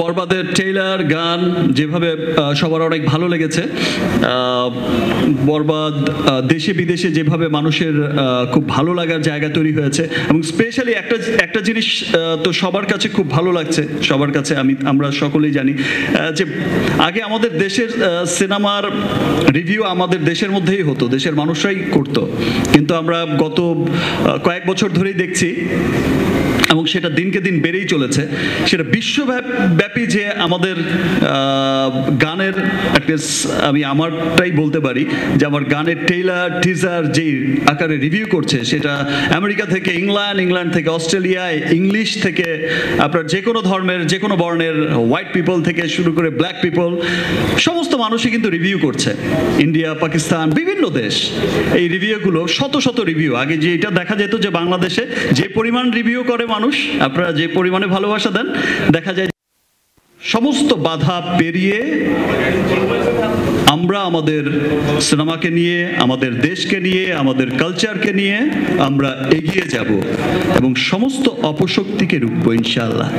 বরবাদের ট্রেইলার গান যেভাবে সবার অনেক ভালো লেগেছে। বরবাদ দেশে বিদেশে যেভাবে মানুষের খুব ভালো লাগার জায়গা তৈরি হয়েছে, এবং স্পেশালি একটা জিনিস তো সবার কাছে খুব ভালো লাগছে, সবার কাছে আমরা সকলেই জানি যে আগে আমাদের দেশের সিনেমার রিভিউ আমাদের দেশের মধ্যেই হতো, দেশের মানুষরাই করতো, কিন্তু আমরা গত কয়েক বছর ধরেই দেখছি, এবং সেটা দিনকে দিন বেড়েই চলেছে, সেটা বিশ্বব্যাপী যে আমাদের গানের আমি আমারটাই বলতে পারি যে আমার গানের ট্রেইলার টিজার যেই আকারে রিভিউ করছে, সেটা আমেরিকা থেকে ইংল্যান্ড থেকে অস্ট্রেলিয়ায়, ইংলিশ থেকে আপনার যে কোনো ধর্মের যে কোনো বর্ণের হোয়াইট পিপল থেকে শুরু করে ব্ল্যাক পিপল সমস্ত মানুষই কিন্তু রিভিউ করছে। ইন্ডিয়া, পাকিস্তান, বিভিন্ন দেশ এই রিভিউগুলো শত শত রিভিউ। আগে যে এটা দেখা যেত যে বাংলাদেশে যে পরিমাণ রিভিউ করে মানুষ, আপনারা যে পরিমাণে ভালোবাসা দেন, দেখা যায় সমস্ত বাধা পেরিয়ে আমরা আমাদের সিনেমাকে নিয়ে, আমাদের দেশকে নিয়ে, আমাদের কালচারকে নিয়ে আমরা এগিয়ে যাব এবং সমস্ত অপশক্তিকে রুখবো ইনশাআল্লাহ।